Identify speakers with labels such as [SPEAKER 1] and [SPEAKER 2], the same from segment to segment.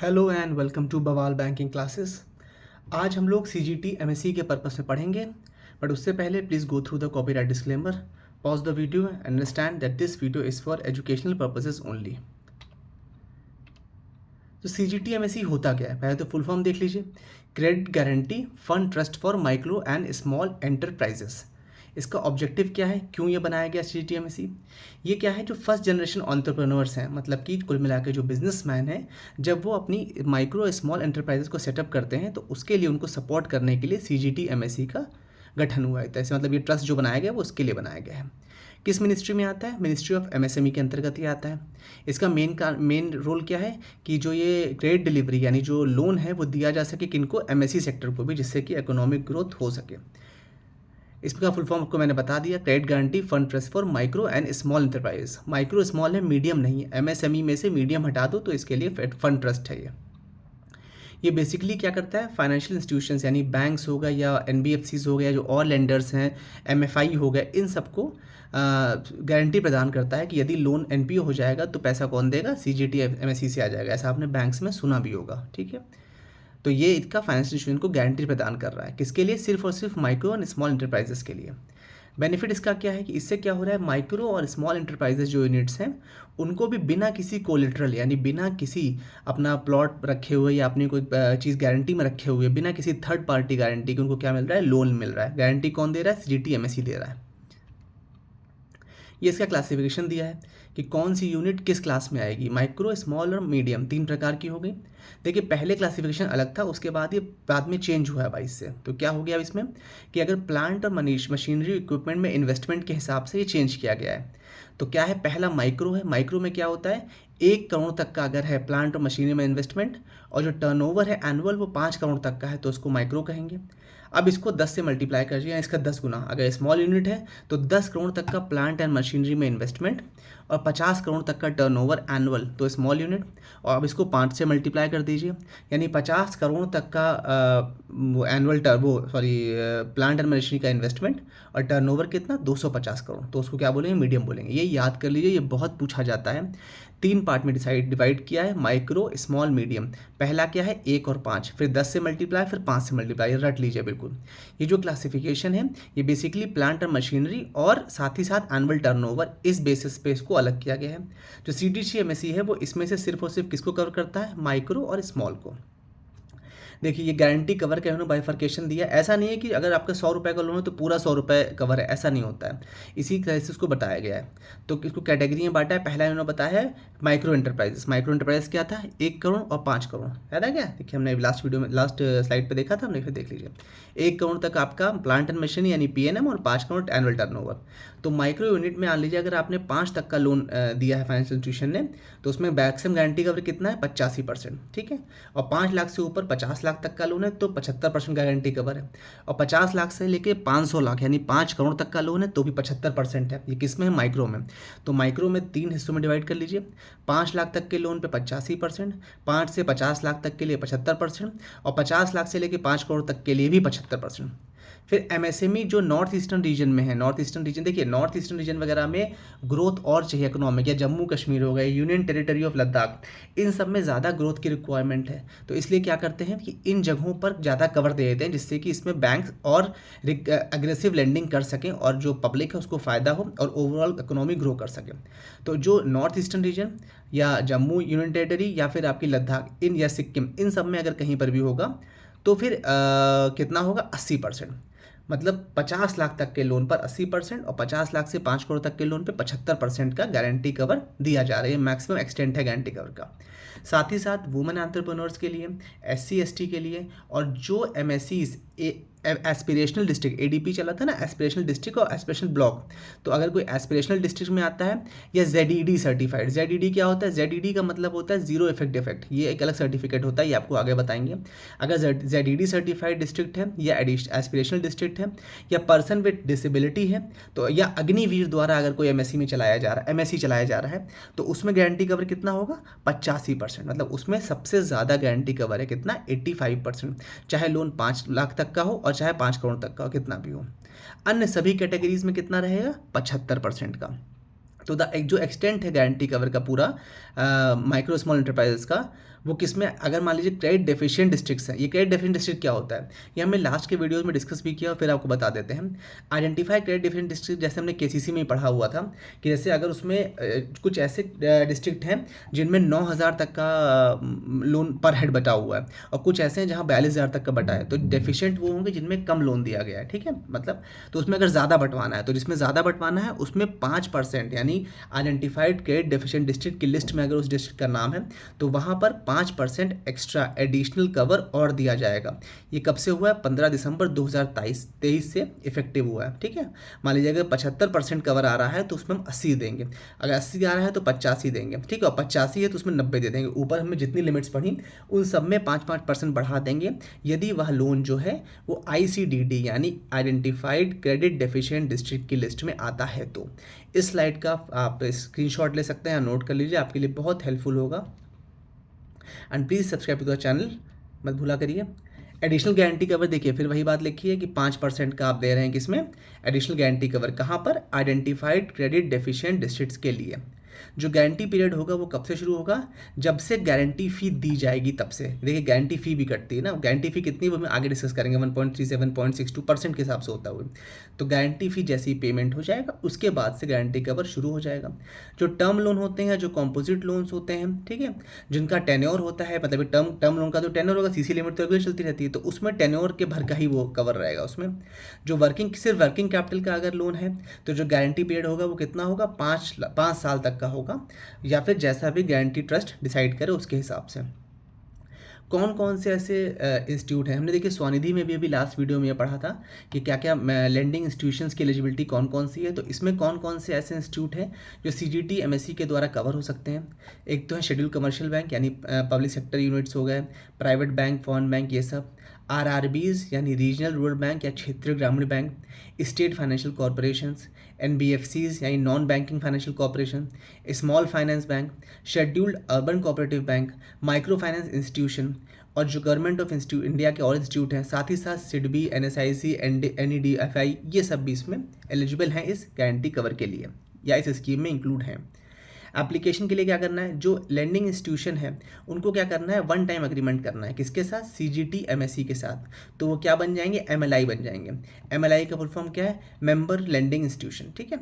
[SPEAKER 1] Hello and welcome to Bawal banking classes. आज हम लोग C G T M S C के पर्पस में पढ़ेंगे, बट उससे पहले please go through the copyright disclaimer, pause the video and understand that this video is for educational purposes only. तो C G T M S C होता क्या है, पहले तो फुल फॉर्म देख लीजिए। Credit guarantee fund trust for micro and small enterprises. इसका objective क्या है, क्यों ये बनाया गया C G T M S C? ये क्या है, जो फर्स्ट जनरेशन एंटरप्रेन्योर्स हैं, मतलब कि कुल मिला के जो बिजनेसमैन हैं, जब वो अपनी माइक्रो स्मॉल एंटरप्राइजेस को सेटअप करते हैं तो उसके लिए उनको सपोर्ट करने के लिए C G T M S C का गठन हुआ है। तो ऐसे मतलब ये ट्रस्ट जो बनाया गया है वो उसके लिए बनाया गया है। किस मिनिस्ट्री में आता है? मिनिस्ट्री ऑफ एमएसएमई के अंतर्गत ये आता है। इसका मेन रोल क्या है कि जो ये क्रेडिट डिलीवरी यानी जो लोन है वो दिया जा सके किनको? एमएसई सेक्टर को भी, जिससे कि इकोनॉमिक ग्रोथ हो सके। इसका फुल फॉर्म आपको मैंने बता दिया, credit guarantee fund trust for micro and small enterprise. Micro small है, मीडियम नहीं है। एमएसएमई में से मीडियम हटा दो तो इसके लिए फंड ट्रस्ट है ये बेसिकली क्या करता है, फाइनेंशियल इंस्टीट्यूशंस यानी बैंक्स हो गए या एनबीएफसीज हो गया, जो और लेंडर्स हैं, एमएफआई हो गए, इन सबको गारंटी प्रदान करता है कि यदि लोन एनपीओ हो जाएगा तो पैसा कौन देगा? सीजीटी एमएससी से आ जाएगा। ऐसा आपने बैंक्स में सुना भी होगा, ठीक है। तो ये इसका फाइनेंशियल इंस्टीट्यूशन को गारंटी प्रदान कर रहा है, किसके लिए? सिर्फ और सिर्फ माइक्रो एंड स्मॉल इंटरप्राइजेस के लिए। बेनिफिट इसका क्या है कि इससे क्या हो रहा है, माइक्रो और स्मॉल इंटरप्राइजेज जो यूनिट्स हैं उनको भी बिना किसी कोलेटरल यानी बिना किसी अपना प्लॉट रखे हुए या अपनी कोई चीज़ गारंटी में रखे हुए, बिना किसी थर्ड पार्टी गारंटी के उनको क्या मिल रहा है? लोन मिल रहा है। गारंटी कौन दे रहा है? सीजीटी एमएससी दे रहा है। ये इसका क्लासिफिकेशन दिया है कि कौन सी यूनिट किस क्लास में आएगी। माइक्रो, स्मॉल और मीडियम तीन प्रकार की हो गई। देखिए पहले क्लासिफिकेशन अलग था, उसके बाद ये बाद में चेंज हुआ है 22 से। तो क्या हो गया अब इसमें कि अगर प्लांट और मशीनरी इक्विपमेंट में इन्वेस्टमेंट के हिसाब से ये चेंज किया गया है। तो क्या है, पहला माइक्रो है। माइक्रो में क्या होता है, 1 करोड़ तक का अगर है प्लांट और मशीनरी में इन्वेस्टमेंट और जो टर्नओवर है एनुअल वो 5 करोड़ तक का है तो उसको माइक्रो कहेंगे। अब इसको 10 से मल्टीप्लाई कर दिया, इसका 10 गुना। अगर स्मॉल यूनिट है तो 10 करोड़ तक का प्लांट एंड मशीनरी में इन्वेस्टमेंट और 50 करोड़ तक का टर्नओवर एनुअल, तो स्मॉल यूनिट। और अब इसको 5 से मल्टीप्लाई कर दीजिए, यानी 50 करोड़ तक का एनुअल प्लांट एंड मशीनरी का इन्वेस्टमेंट और टर्नओवर कितना? 250 करोड़। तो उसको क्या बोलेंगे? मीडियम बोलेंगे। ये याद कर लीजिए, ये बहुत पूछा जाता है। 3 पार्ट में डिवाइड किया है, माइक्रो, स्मॉल, मीडियम। पहला क्या है? 1 और 5, फिर 10 से मल्टीप्लाई, फिर 5 से मल्टीप्लाई, रट लीजिए बिल्कुल। ये जो क्लासिफिकेशन है ये बेसिकली प्लांट और मशीनरी और साथ ही साथ एनुअल टर्नओवर, इस बेसिस पे इसको अलग किया गया है। जो सीडीसीएमएसई है वो इसमें से सिर्फ और सिर्फ किसको कवर करता है? माइक्रो और स्मॉल को। देखिए ये गारंटी कवर का उन्होंने बाइफर्केशन दिया। ऐसा नहीं है कि अगर आपका 100 रुपये का लोन है तो पूरा 100 रुपये कवर है, ऐसा नहीं होता है। इसी तरह से उसको बताया गया है। तो इसको कैटेगरी में बांटा है। पहला इन्होंने बताया है माइक्रो एंटरप्राइजेस। माइक्रो एंटरप्राइज क्या था? 1 करोड़ और 5 करोड़, याद है क्या? देखिए हमने लास्ट वीडियो में, लास्ट स्लाइड पर देखा था हमने, फिर देख लीजिए। 1 करोड़ तक आपका प्लांट एंड मशीनरी यानी पीएनएम और 5 करोड़ एनुअल टर्नओवर। तो माइक्रो यूनिट में मान लीजिए अगर आपने 5 तक का लोन दिया है फाइनेंशियल इंस्टीट्यूशन ने, तो उसमें मैक्सिमम गारंटी कवर कितना है? 85%, ठीक है। और 5 लाख से ऊपर 50 लाख तक का लोन है तो 75% का गारंटी कवर है। और 50 लाख से लेके 500 लाख यानी 5 करोड़ तक का लोन है तो भी 75% है। ये किस में है? माइक्रो में। तो माइक्रो में 3 हिस्सों में डिवाइड कर लीजिए। 5 लाख तक के लोन पे 85%, 5 से 50 लाख तक के लिए 75% और 50 लाख से लेके 5 करोड़ तक के लिए भी 75%। फिर एमएसएमई जो नॉर्थ ईस्टर्न रीजन में है, नॉर्थ ईस्टर्न रीजन, देखिए नॉर्थ ईस्टर्न रीजन वगैरह में ग्रोथ और चाहिए इकोनॉमिक, या जम्मू कश्मीर हो गए, यूनियन टेरिटरी ऑफ लद्दाख, इन सब में ज़्यादा ग्रोथ की रिक्वायरमेंट है। तो इसलिए क्या करते हैं कि इन जगहों पर ज़्यादा कवर दे देते हैं, जिससे कि इसमें बैंक और अग्रेसिव लेंडिंग कर सकें और जो पब्लिक है उसको फ़ायदा हो और ओवरऑल इकोनॉमी ग्रो कर सके। तो जो नॉर्थ ईस्टर्न रीजन या जम्मू यूनियन टेरिटरी या फिर आपकी लद्दाख इन या सिक्किम, इन सब में अगर कहीं पर भी होगा तो फिर कितना होगा? 80%। मतलब 50 लाख तक के लोन पर 80% और 50 लाख से 5 करोड़ तक के लोन पे 75% का गारंटी कवर दिया जा रहा है। मैक्सिमम एक्सटेंट है गारंटी कवर का। साथ ही साथ वुमेन एंटरप्रेन्योर्स के लिए, एससी एसटी के लिए और जो एमएससीज एस्पिरेशनल डिस्ट्रिक्ट, एडीपी चला था ना, एस्पिरेशनल डिस्ट्रिक्ट और एस्पिरेशनल ब्लॉक। तो अगर कोई एस्पिरेशनल डिस्ट्रिक्ट में आता है या जेडईडी सर्टिफाइड, जेडईडी क्या होता है? जेडईडी का मतलब होता है जीरो इफेक्ट डिफेक्ट, ये एक अलग सर्टिफिकेट होता है, ये आपको आगे बताएंगे। अगर जेडईडी सर्टिफाइड डिस्ट्रिक्ट है या एस्पिरेशनल डिस्ट्रिक्ट है या पर्सन विद डिसेबिलिटी है, तो या अग्निवीर द्वारा अगर कोई एमएससी में चलाया जा रहा है, एमएससी चलाया जा रहा है, तो उसमें गारंटी कवर कितना होगा? 85%। मतलब उसमें सबसे ज़्यादा गारंटी कवर है कितना? 85%। चाहे लोन 5 लाख तक का हो और चाहे 5 करोड़ तक का, कितना भी हो। अन्य सभी कैटेगरीज में कितना रहेगा? 75% का। तो एक जो एक्सटेंट है गारंटी कवर का पूरा माइक्रो स्मॉल एंटरप्राइजेस का, वो किस में, अगर मान लीजिए क्रेडिट डेफिशिएंट डिस्ट्रिक्ट्स हैं। ये क्रेडिट डेफिशिएंट डिस्ट्रिक्ट क्या होता है, ये हमने लास्ट के वीडियोस में डिस्कस भी किया और फिर आपको बता देते हैं। आइडेंटिफाई क्रेडिट डेफिशिएंट डिस्ट्रिक्ट, जैसे हमने केसीसी में ही पढ़ा हुआ था कि जैसे अगर उसमें कुछ ऐसे डिस्ट्रिक्ट हैं जिनमें 9,000 तक का लोन पर हेड बटा हुआ है और कुछ ऐसे हैं जहाँ 42,000 तक का बटा है, तो डेफिशिएंट वो होंगे जिनमें कम लोन दिया गया है, ठीक है। मतलब तो उसमें अगर ज़्यादा बंटवाना है तो जिसमें ज़्यादा बंटवाना है उसमें 5%, यानी आइडेंटिफाइड क्रेडिट डेफिशिएंट डिस्ट्रिक्ट की लिस्ट में अगर उस डिस्ट्रिक्ट का नाम है तो वहाँ पर 5% एक्स्ट्रा एडिशनल कवर और दिया जाएगा। ये कब से हुआ है, 15 दिसंबर 2023 से इफेक्टिव हुआ है, ठीक है। मान लीजिए अगर 75% कवर आ रहा है तो उसमें हम 80 देंगे, अगर 80 आ रहा है तो 85 देंगे, ठीक है, और 85 है तो उसमें 90 दे देंगे। ऊपर हमने जितनी लिमिट्स पढ़ी उन सब में 5-5% बढ़ा देंगे यदि वह लोन जो है वो ICDD यानी आइडेंटिफाइड क्रेडिट डेफिशिएंट डिस्ट्रिक्ट की लिस्ट में आता है। तो इस स्लाइड का आप स्क्रीनशॉट ले सकते हैं, नोट कर लीजिए, आपके लिए बहुत हेल्पफुल होगा। And please subscribe to the channel मत भूला करिए। एडिशनल गारंटी कवर देखिए, फिर वही बात लिखी है कि 5% का आप दे रहे हैं किसमें, एडिशनल गारंटी कवर, कहाँ पर, आइडेंटिफाइड क्रेडिट डेफिशिएंट डिस्ट्रिक्ट्स के लिए। जो गारंटी पीरियड होगा वो कब से शुरू होगा, जब से गारंटी फ़ी दी जाएगी तब से। देखिए गारंटी फ़ी भी कटती है ना, गारंटी फ़ी कितनी वो हम आगे डिस्कस करेंगे, 1.37.62% के हिसाब से होता हुआ। तो गारंटी फ़ी जैसे ही पेमेंट हो जाएगा उसके बाद से गारंटी कवर शुरू हो जाएगा। जो टर्म लोन होते हैं, जो कॉम्पोजिट लोन्स होते हैं, ठीक है, जिनका टेन्योर होता है, मतलब टर्म लोन का जो टेन्योर होगा, सीसी लिमिट तो रेगुलर चलती रहती है, तो उसमें टेन्योर के भर का ही वो कवर रहेगा उसमें। जो सिर्फ वर्किंग कैपिटल का अगर लोन है तो जो गारंटी पीरियड होगा वो कितना होगा, 5 साल तक का होगा, या फिर जैसा भी गारंटी ट्रस्ट डिसाइड करे उसके हिसाब से। कौन कौन से ऐसे इंस्टीट्यूट हैं, हमने देखिए स्वनिधि में भी अभी लास्ट वीडियो में ये पढ़ा था कि क्या क्या लेंडिंग इंस्टीट्यूशंस की एलिजिबिलिटी कौन कौन सी है। तो इसमें कौन कौन से ऐसे इंस्टीट्यूट हैं जो CGT MSE के द्वारा कवर हो सकते हैं। एक तो है शेड्यूल कमर्शियल बैंक यानी पब्लिक सेक्टर यूनिट्स हो गए, प्राइवेट बैंक, फॉरेन बैंक, ये सब। RRBs यानी रीजनल रूरल बैंक या क्षेत्रीय ग्रामीण bank, state financial corporations, NBFCs यानी non banking financial corporation, small finance bank, scheduled urban cooperative bank, micro finance institution, और जो गवर्नमेंट ऑफ इंडिया के और इंस्टीट्यूट हैं, साथ ही साथ SIDBI, NSIC, NEDFI, ये सब भी इसमें एलिजिबल हैं इस गारंटी कवर के लिए या इस स्कीम में इंक्लूड हैं। एप्लीकेशन के लिए क्या करना है, जो लेंडिंग इंस्टीट्यूशन है उनको क्या करना है, वन टाइम एग्रीमेंट करना है, किसके साथ, CGT MSE के साथ। तो वो क्या बन जाएंगे, MLI बन जाएंगे। MLI का फुल फॉर्म क्या है, मेंबर लेंडिंग इंस्टीट्यूशन, ठीक है।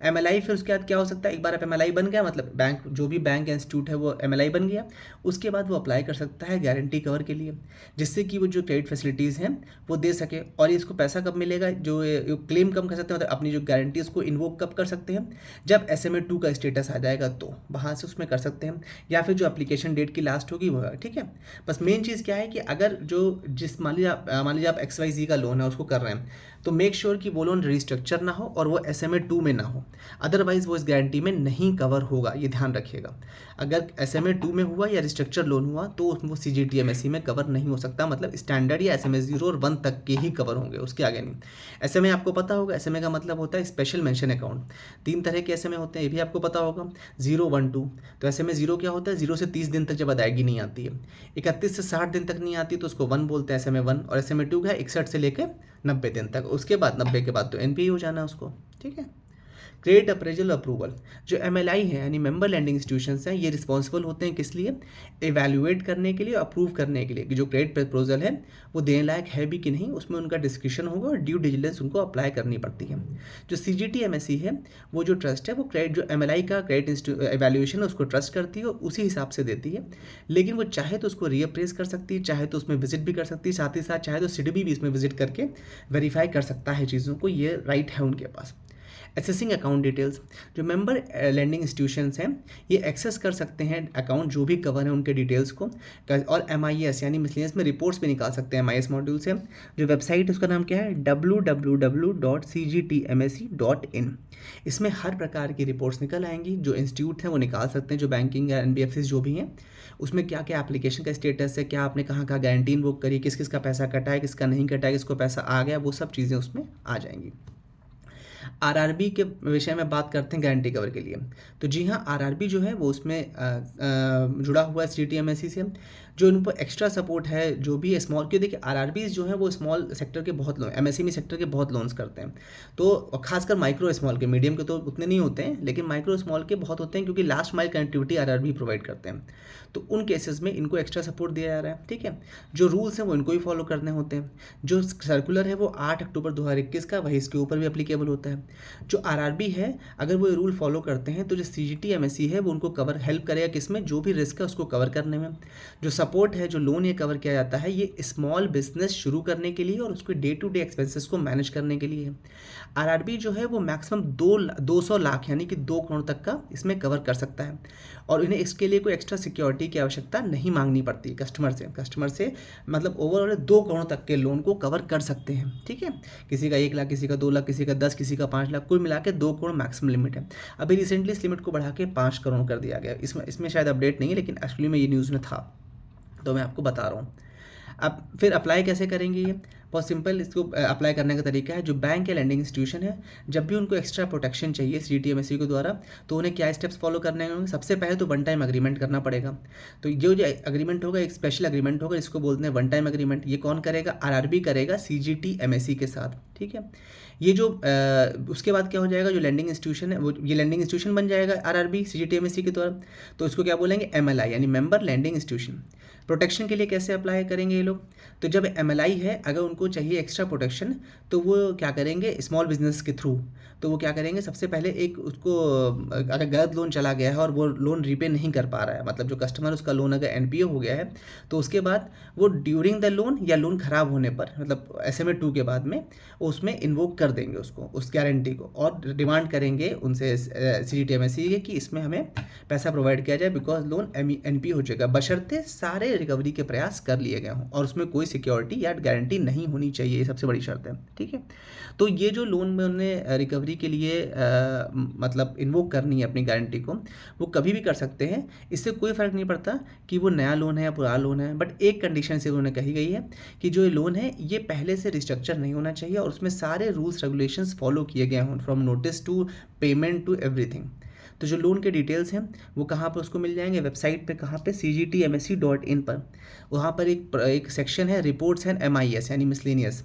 [SPEAKER 1] MLI फिर उसके बाद क्या हो सकता है, एक बार आप MLI बन गया, मतलब बैंक, जो भी बैंक इंस्टीट्यूट है वो MLI बन गया, उसके बाद वो अप्लाई कर सकता है गारंटी कवर के लिए, जिससे कि वो जो क्रेडिट फैसिलिटीज़ हैं वो दे सके। और इसको पैसा कब मिलेगा, जो क्लेम कब कर सकते हैं, मतलब अपनी जो गारंटीज़ को इन्वोक कब कर सकते हैं, जब SMA 2 का स्टेटस आ जाएगा तो वहाँ से उसमें कर सकते हैं, या फिर जो एप्लीकेशन डेट की लास्ट होगी वो है, ठीक है। बस मेन चीज़ क्या है कि अगर मान लीजिए आप XYZ का लोन है उसको कर रहे हैं, तो मेक श्योर कि वो लोन रिस्ट्रक्चर ना हो और वो SMA 2 में ना हो, अदरवाइज़ वो इस गारंटी में नहीं कवर होगा, ये ध्यान रखिएगा। अगर SMA 2 में हुआ या रिस्ट्रक्चर लोन हुआ तो वो CGT MSE में कवर नहीं हो सकता, मतलब स्टैंडर्ड या SMA 0 और 1 तक के ही कवर होंगे, उसके आगे नहीं। SMA आपको पता होगा, SMA का मतलब होता है स्पेशल मेंशन अकाउंट। 3 तरह के SMA होते हैं, ये भी आपको पता होगा, 0, 1, 2। तो SMA 0 क्या होता है, 0 से 30 दिन तक जब अदायगी नहीं आती है, 31 से 60 दिन तक नहीं आती तो उसको 1 बोलते हैं, SMA 1। और SMA 2 का है 61 से लेकर 90 दिन तक, उसके बाद 90 के बाद तो NPA हो जाना है उसको, ठीक है। क्रेडिट अप्रेजल अप्रूवल, जो MLI है यानी मेंबर लैंडिंग इंस्टीट्यूशंस हैं, ये रिस्पॉन्सिबल होते हैं किस लिए, एवैल्यूएट करने के लिए, अप्रूव करने के लिए कि जो क्रेडिट प्रपोजल है वो देने लायक है भी कि नहीं, उसमें उनका डिस्क्रिप्शन होगा और ड्यू डिलिजेंस उनको अप्लाई करनी पड़ती है। जो CGT MSE है वो जो ट्रस्ट है वो क्रेडिट, जो MLI का क्रेडिट एवैल्यूएशन है उसको ट्रस्ट करती है और उसी हिसाब से देती है, लेकिन वो चाहे तो उसको रीअप्रेज कर सकती है, चाहे तो उसमें विजिट भी कर सकती है, साथ ही साथ चाहे तो SIDBI भी इसमें विजिट करके वेरीफाई कर सकता है चीज़ों को, ये राइट है उनके पास। एसेसिंग अकाउंट डिटेल्स, जो मेंबर लैंडिंग इंस्टीट्यूशंस हैं ये एक्सेस कर सकते हैं अकाउंट जो भी कवर है उनके डिटेल्स को, और MIS यानी मिसलेनियस में रिपोर्ट्स भी निकाल सकते हैं MIS मॉड्यूल से। जो वेबसाइट उसका नाम क्या है, www.cgtmse.in। इसमें हर प्रकार की रिपोर्ट्स निकल आएंगी, जो इंस्टीट्यूट हैं वो निकाल सकते हैं, जो बैंकिंग या NBFCs जो भी हैं, उसमें क्या क्या एप्लीकेशन का स्टेटस है, क्या आपने कहाँ कहाँ गारंटी इन्वोक करी, किस किस का पैसा कटा है, किसका नहीं कटा है, किसको पैसा आ गया, वो सब चीज़ें उसमें आ जाएंगी। आरआरबी के विषय में बात करते हैं गारंटी कवर के लिए। तो जी हाँ, आरआरबी जो है वो उसमें जुड़ा हुआ है सीजीटी-एमएससी से। जो उन पर एक्स्ट्रा सपोर्ट है, जो भी स्मॉल, क्योंकि देखिए आरआरबीज जो है वो स्मॉल सेक्टर के बहुत लोन, एमएसएमई सेक्टर के बहुत लोन्स करते हैं। तो और खासकर माइक्रो स्मॉल के, मीडियम के तो उतने नहीं होते हैं, लेकिन माइक्रो स्मॉल के बहुत होते हैं, क्योंकि last mile connectivity RRB provide करते हैं। तो उन केसेस में इनको एक्स्ट्रा सपोर्ट दिया जा रहा है, ठीक है। जो रूल्स हैं वो इनको ही फॉलो करने होते हैं। जो सर्कुलर है वो 8 अक्टूबर 2021 का, वही इसके ऊपर भी एप्लीकेबल होता है। जो आरआरबी है, अगर वो ये रूल फॉलो करते हैं तो जो सीजीटी-एमएससी है वो उनको कवर हेल्प करेगा किसमें, जो भी रिस्क है उसको कवर करने में। जो सपोर्ट है, जो लोन ये कवर किया जाता है, ये स्मॉल बिजनेस शुरू करने के लिए और उसके डे टू डे एक्सपेंसेस को मैनेज करने के लिए है। आरआरबी जो है वो मैक्सिमम 200 लाख यानी कि 2 करोड़ तक का इसमें कवर कर सकता है, और इन्हें इसके लिए कोई एक्स्ट्रा सिक्योरिटी की आवश्यकता नहीं मांगनी पड़ती कस्टमर से मतलब ओवरऑल 2 करोड़ तक के लोन को कवर कर सकते हैं, ठीक है। किसी का 1 लाख, किसी का 2 लाख, किसी का 10, किसी का 5 लाख, कुल मिला के 2 करोड़ मैक्सिमम लिमिट है। अभी रिसेंटली इस लिमिट को बढ़ा के 5 करोड़ कर दिया गया। इसमें शायद अपडेट नहीं है, लेकिन एक्चुअली में ये न्यूज़ में था, तो मैं आपको बता रहा हूँ। अब फिर अप्लाई कैसे करेंगे, ये बहुत सिंपल। इसको अप्लाई करने का तरीका है, जो बैंक या लैंडिंग इंस्टीट्यूशन है, जब भी उनको एक्स्ट्रा प्रोटेक्शन चाहिए सीजीटी-एमएससी के द्वारा, तो उन्हें क्या स्टेप्स फॉलो करने होंगे। सबसे पहले तो वन टाइम अग्रीमेंट करना पड़ेगा। तो जो अग्रीमेंट होगा एक स्पेशल अग्रीमेंट होगा, इसको बोलते हैं वन टाइम अग्रीमेंट। ये कौन करेगा, आरआरबी करेगा सीजीटी-एमएससी के साथ, ठीक है। ये जो उसके बाद क्या हो जाएगा, जो लैंडिंग इंस्टीट्यूशन है वो ये लैंडिंग इंस्टीट्यूशन बन जाएगा आरआरबी सीजीटी-एमएससी के द्वारा। तो इसको क्या बोलेंगे, एमएलआई यानी मेंबर लैंडिंग इंस्टीट्यूशन। प्रोटेक्शन के लिए कैसे अप्लाई करेंगे ये लोग, तो जब एमएलआई है, अगर उनको चाहिए एक्स्ट्रा प्रोटेक्शन, तो वो क्या करेंगे, स्मॉल बिजनेस के थ्रू, तो वो क्या करेंगे, सबसे पहले एक उसको अगर गलत लोन चला गया है और वो लोन रीपे नहीं कर पा रहा है, मतलब जो कस्टमर उसका लोन अगर एनपीओ हो गया है, तो उसके बाद वो ड्यूरिंग द लोन या लोन ख़राब होने पर, मतलब SMA 2 के बाद में उसमें इन्वोक कर देंगे उसको, उस गारंटी को, और डिमांड करेंगे उनसे सीजीटी-एमएससी कि इसमें हमें पैसा प्रोवाइड किया जाए, बिकॉज लोन एनपीओ हो जाएगा, बशर्ते सारे रिकवरी के प्रयास कर लिए गए हों और उसमें कोई सिक्योरिटी या गारंटी नहीं होनी चाहिए। ये सबसे बड़ी शर्त है, ठीक है। तो ये जो लोन में उन्हें रिकवरी के लिए मतलब इन्वोक करनी है अपनी गारंटी को, वो कभी भी कर सकते हैं। इससे कोई फ़र्क नहीं पड़ता कि वो नया लोन है या पुराना लोन है, बट एक कंडीशन से उन्होंने कही गई है कि जो ये लोन है ये पहले से रिस्ट्रक्चर नहीं होना चाहिए और उसमें सारे रूल्स रेगुलेशंस फॉलो किए गए हों, from notice to payment to everything. तो जो लोन के डिटेल्स हैं वो कहाँ पर उसको मिल जाएंगे, वेबसाइट पे, कहाँ पे, cgtmsc.in पर। वहाँ पर एक सेक्शन है रिपोर्ट्स एंड MIS यानी मिसलेनियस।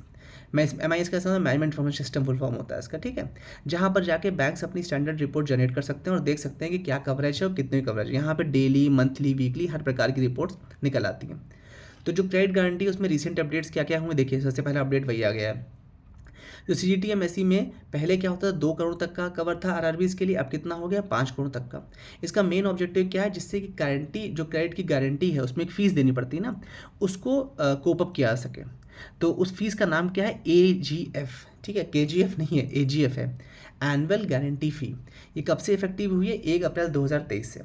[SPEAKER 1] मैं MIS का समझ management information system full form होता है इसका, ठीक है। जहाँ पर जाके बैंक्स अपनी स्टैंडर्ड रिपोर्ट जनरेट कर सकते हैं और देख सकते हैं कि क्या कवरेज है और कितनी कवरेज है। यहाँ पर डेली, मंथली, वीकली हर प्रकार की रिपोर्ट्स निकल आती हैं। तो जो क्रेडिट गारंटी है उसमें रिसेंट अपडेट्स क्या क्या हुए देखिए। सबसे पहला अपडेट वही आ गया है। जो सीजीटी-एमएससी में पहले क्या होता था, 2 करोड़ तक का कवर था आरआरबीज के लिए, अब कितना हो गया, 5 करोड़ तक का। इसका मेन ऑब्जेक्टिव क्या है, जिससे कि गारंटी, जो क्रेडिट की गारंटी है उसमें एक फ़ीस देनी पड़ती है ना, उसको कोप अप किया जा सके। तो उस फीस का नाम क्या है, AGF, ठीक है, KGF नहीं है, AGF है, एनुअल गारंटी फ़ी। ये कब से इफेक्टिव हुई है, 1 अप्रैल 2023 से।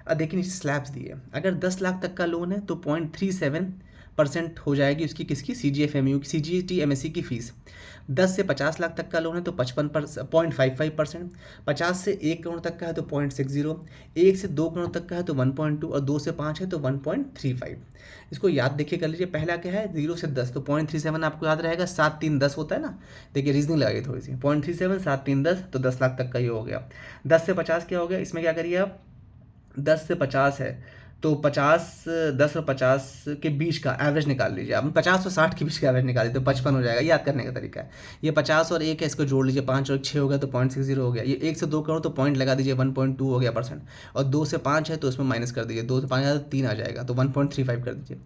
[SPEAKER 1] अब देखिए नीचे स्लैब्स दिए, अगर 10 लाख तक का लोन है तो 0.37% हो जाएगी उसकी, किसकी, CGT-MSC की फ़ीस। 10 से 50 लाख तक का लोन है तो 0.55%, 50 से 1 करोड़ तक का है तो 0.60, 1 से 2 करोड़ तक का है तो 1.2 और 2 से 5 है तो 1.35। इसको याद देखिए कर लीजिए, पहला क्या है 0 से 10 तो 0.37 आपको याद रहेगा, 7 3 10 होता है ना। देखिए रीजनिंग लगाइए थोड़ी सी, 0.37 7 3 10 तो 10 लाख तक का ये हो गया। 10 से 50 क्या हो गया, इसमें क्या करिए आप, 10 से 50 है तो 50, 10 और 50 के बीच का एवरेज निकाल लीजिए आप, 50 और 60 के बीच का एवरेज निकाल लीजिए तो 55 हो जाएगा। याद करने का तरीका है, ये 50 और 1 है, इसको जोड़ लीजिए, 5 और 6 हो गया तो 0.60 हो गया। ये 1 से 2 करोड़ तो पॉइंट लगा दीजिए, 1.2 हो गया %, और 2 से 5 है तो उसमें माइनस कर दीजिए, 2 से 5 आया तो 3 आ जाएगा तो 1.35 कर दीजिए।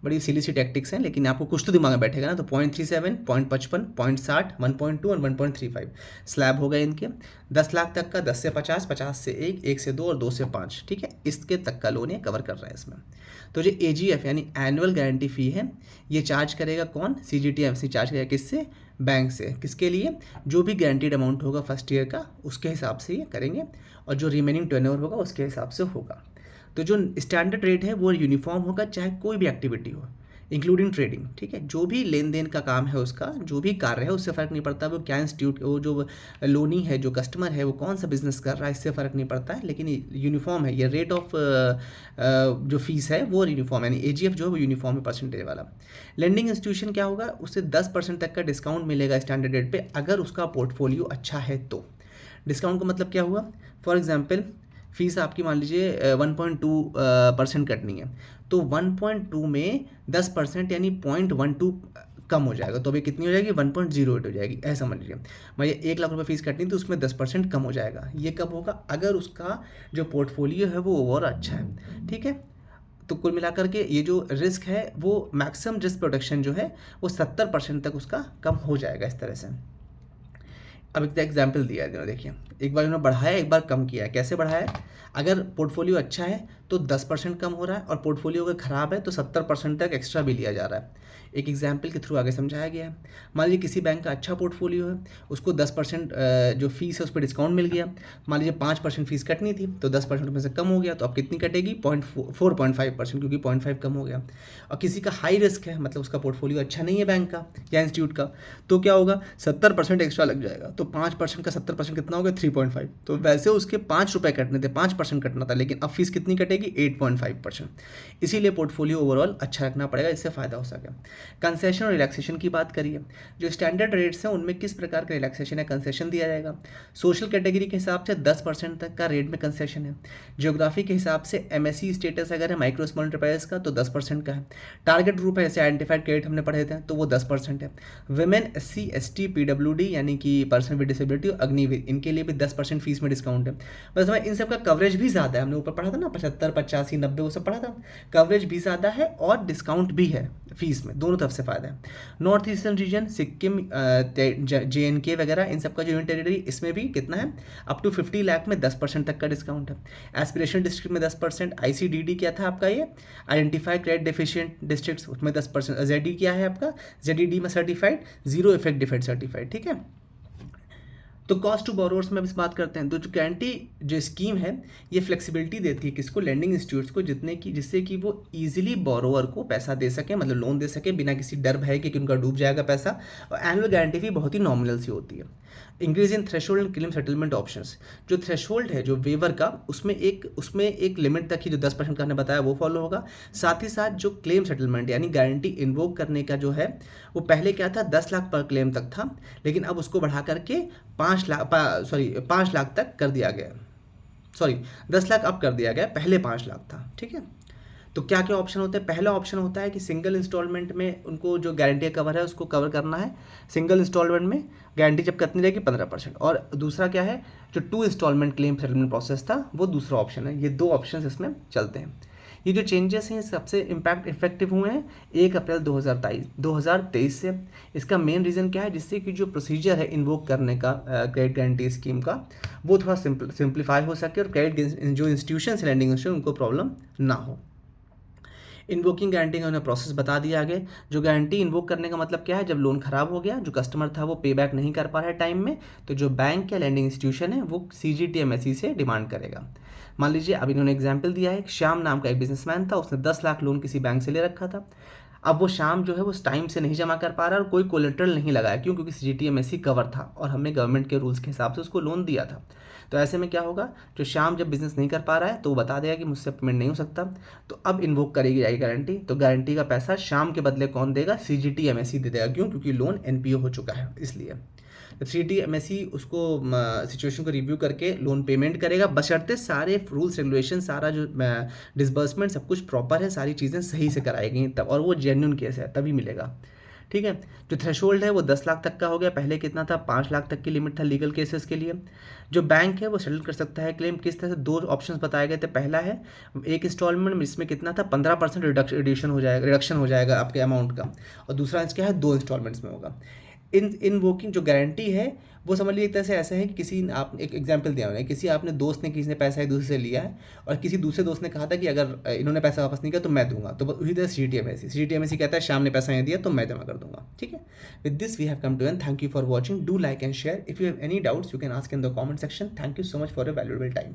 [SPEAKER 1] बड़ी सिली सी टैक्टिक्स हैं, लेकिन आपको कुछ तो दिमाग में बैठेगा ना। तो 0.37, 0.55, 0.60, 1.2 और 1.35 स्लैब हो गए इनके। 10 लाख तक का, 10 से 50, 50 से 1, 1 से 2 और 2 से 5, ठीक है, इसके तक का लोन ये कवर कर रहा है इसमें। तो जो AGF यानी एनुअल गारंटी फ़ी है, ये चार्ज करेगा कौन, CGT-MSC चार्ज करेगा किससे, बैंक से। किसके लिए, जो भी गारंटीड अमाउंट होगा फर्स्ट ईयर का उसके हिसाब से ये करेंगे, और जो रिमेनिंग टर्नओवर होगा उसके हिसाब से होगा। तो जो स्टैंडर्ड रेट है वो यूनिफॉर्म होगा, चाहे कोई भी एक्टिविटी हो। इंक्लूडिंग ट्रेडिंग, ठीक है। जो भी लेन देन का काम है उसका, जो भी कार्य है, उससे फ़र्क नहीं पड़ता वो क्या इंस्टीट्यूट, वो जो लोनी है, जो कस्टमर है वो कौन सा बिजनेस कर रहा है, इससे फ़र्क नहीं पड़ता है, लेकिन यूनिफॉर्म है ये रेट ऑफ जो फीस है वो यूनिफॉर्म, यानी एजीएफ जो है वो यूनिफॉर्म है परसेंटेज वाला। लेंडिंग इंस्टीट्यूशन क्या होगा, उससे 10% तक का डिस्काउंट मिलेगा स्टैंडर्ड रेट पे, अगर उसका पोर्टफोलियो अच्छा है तो। डिस्काउंट का मतलब क्या हुआ, फॉर एग्जांपल फीस आपकी मान लीजिए 1.2% कटनी है, तो 1.2 में 10% यानी 0.12 कम हो जाएगा, तो अभी कितनी हो जाएगी 1.08 हो जाएगी, ऐसा समझ लीजिए। मुझे 1 लाख रुपये फीस कटनी तो उसमें 10% कम हो जाएगा। ये कब होगा, अगर उसका जो पोर्टफोलियो है वो ओवर अच्छा है, ठीक है। तो कुल मिलाकर के ये जो रिस्क है वो मैक्सिमम रिस्क प्रोटेक्शन जो है वो 70% तक उसका कम हो जाएगा इस तरह से। अब एक एग्जाम्पल दिया है, देखिए एक बार उन्होंने बढ़ाया, एक बार कम किया है। कैसे बढ़ाया, अगर पोर्टफोलियो अच्छा है तो 10% कम हो रहा है, और पोर्टफोलियो अगर ख़राब है तो 70% तक एक्स्ट्रा भी लिया जा रहा है। एक एग्जाम्पल के थ्रू आगे समझाया गया है। मान लीजिए किसी बैंक का अच्छा पोर्टफोलियो है, उसको 10% जो फीस है उस पर डिस्काउंट मिल गया। मान लीजिए 5% फीस कटनी थी तो 10% में से कम हो गया, तो अब कितनी कटेगी 4.5%, क्योंकि 0.5 कम हो गया। और किसी का हाई रिस्क है, मतलब उसका पोर्टफोलियो अच्छा नहीं है बैंक का या इंस्टीट्यूट का, तो क्या होगा 70% एक्स्ट्रा लग जाएगा। तो 5% का 70% कितना हो गया 3.5। तो वैसे उसके 5 रुपये कटने थे, 5% कटना था, लेकिन अब फीस कितनी कटेगी 8.5%। इसीलिए पोर्टफोलियो ओवरऑल अच्छा रखना पड़ेगा, इससे फ़ायदा हो सके। कंसेशन और रिलैक्सेशन की बात करिए, जो स्टैंडर्ड रेट्स हैं उनमें किस प्रकार का रिलैक्सेशन या कंसेशन दिया जाएगा। सोशल कैटेगरी के हिसाब से 10% तक का रेट में कंसेशन है। जियोग्राफी के हिसाब से एमएससी स्टेटस अगर है माइक्रो स्मॉल एंटरप्राइज का तो 10% का है। टारगेट ग्रुप है जैसे आइडेंटिफाइड क्रेडिट हमने पढ़े थे तो वो 10% है। वुमेन, SC ST PWD यानी कि पर्सन विद डिसेबिलिटी, अग्निवीर, इनके लिए भी 10% फीस में डिस्काउंट है। बस हमें इन सब का कवरेज भी ज़्यादा है, हमने ऊपर पढ़ा था ना 75, 85, 90 वो सब पढ़ा था। कवरेज भी ज़्यादा है और डिस्काउंट भी है फीस में, दोनों तरफ से फ़ायदा है। North eastern region, Sikkim, JNK वगैरह, इन सब का जो यूनियन टेरिटरी, इसमें भी कितना है अप टू 50 लाख में 10% तक का डिस्काउंट है। एस्पिरेशनल डिस्ट्रिक्ट में 10%। ICDD क्या था आपका, ये आइडेंटिफाइड क्रेडिट डेफिशिएंट डिस्ट्रिक्ट, उसमें 10%। ZD क्या है आपका, ZDD में certified, zero effect defect certified, ठीक है। तो कॉस्ट टू बोरोवर्स में अब इस बात करते हैं। तो जो गारंटी जो स्कीम है ये फ्लेक्सिबिलिटी देती है किसको, लेंडिंग इंस्टीट्यूट्स को, जिससे कि वो इजीली बोरोवर को पैसा दे सके, मतलब लोन दे सके बिना किसी डर भय के कि उनका डूब जाएगा पैसा। और एनुअल गारंटी भी बहुत ही नॉमिनल सी होती है। Increase in threshold and claim settlement options, जो थ्रेशोल्ड है जो वेवर का, उसमें एक लिमिट तक ही जो 10% का हमने बताया वो फॉलो होगा। साथ ही साथ जो क्लेम सेटलमेंट यानी गारंटी इन्वोक करने का जो है वो पहले क्या था 10 लाख पर क्लेम तक था, लेकिन अब उसको बढ़ा करके 5 लाख तक कर दिया गया। 10 लाख अब कर दिया गया, पहले 5 लाख था, ठीक है। तो क्या क्या ऑप्शन होते हैं, पहला ऑप्शन होता है कि सिंगल इंस्टॉलमेंट में उनको जो गारंटी कवर है उसको कवर करना है। सिंगल इंस्टॉलमेंट में गारंटी जब कितनी रहेगी 15%। और दूसरा क्या है, जो 2 इंस्टॉलमेंट क्लेम सेटलमेंट प्रोसेस था वो दूसरा ऑप्शन है। ये 2 ऑप्शन इसमें चलते हैं। ये जो चेंजेस हैं सबसे इफेक्टिव हुए हैं 1 अप्रैल 2023 से। इसका मेन रीज़न क्या है, जिससे कि जो प्रोसीजर है इन्वोक करने का क्रेडिट गारंटी स्कीम का वो थोड़ा सिंप्लीफाई हो सके, और क्रेडिट जो इंस्टीट्यूशन है लैंडिंग इंस्टीट्यूशन उनको प्रॉब्लम ना हो। इन्वोकिंग गारंटी का उन्हें प्रोसेस बता दिया आगे। जो गारंटी इन्वोक करने का मतलब क्या है, जब लोन खराब हो गया, जो कस्टमर था वो पे बैक नहीं कर पा रहा है टाइम में, तो जो बैंक या लैंडिंग इंस्टीट्यूशन है वो CGTMSE से डिमांड करेगा। मान लीजिए अब इन्होंने एग्जाम्पल दिया है, श्याम नाम का एक बिजनेसमैन था, उसने 10 लाख लोन किसी बैंक से ले रखा था। अब वो शाम जो है वो टाइम से नहीं जमा कर पा रहा है और कोई कोलेट्रल नहीं लगाया, क्यों, क्योंकि CGTMSE कवर था और हमने गवर्नमेंट के रूल्स के हिसाब से उसको लोन दिया था। तो ऐसे में क्या होगा, जो शाम जब बिजनेस नहीं कर पा रहा है तो वो बता देगा कि मुझसे पेमेंट नहीं हो सकता, तो अब इन्वोक करेगी जाएगी गारंटी। तो गारंटी का पैसा शाम के बदले कौन देगा, CGTMSE दे देगा, क्यों, क्योंकि लोन NPO हो चुका है इसलिए। तो CGTMSE उसको सिचुएशन को रिव्यू करके लोन पेमेंट करेगा, बशर्ते सारे रूल्स रेगुलेशन, सारा जो डिसबर्समेंट सब कुछ प्रॉपर है, सारी चीज़ें सही से कराई गई तब, और वो जेन्युइन केस है तभी मिलेगा, ठीक है। जो थ्रेशोल्ड है वो 10 लाख तक का हो गया, पहले कितना था 5 लाख तक की लिमिट था लीगल केसेस के लिए। जो बैंक है वो सेटल कर सकता है क्लेम किस तरह से, 2 ऑप्शंस बताए गए थे। पहला है एक इंस्टॉलमेंट में, इसमें कितना था 15% रिडक्शन हो जाएगा आपके अमाउंट का, और दूसरा क्या है 2 इंस्टॉलमेंट्स में होगा। इनवोकिंग जो गारंटी है वो समझ लीजिए एक तरह से ऐसा है कि किसी आप एक एग्जांपल दिया मैंने, किसी ने पैसा एक दूसरे से लिया है और किसी दूसरे दोस्त ने कहा था कि अगर इन्होंने पैसा वापस नहीं किया तो मैं दूंगा, तो उसी तरह CGTMSE कहता है श्याम ने पैसा नहीं दिया तो मैं जमा कर दूंगा, ठीक है। With this we have come to end, thank you for watching, do like and share, if you have any doubts you can ask in the comment section. Thank you so much for your valuable time.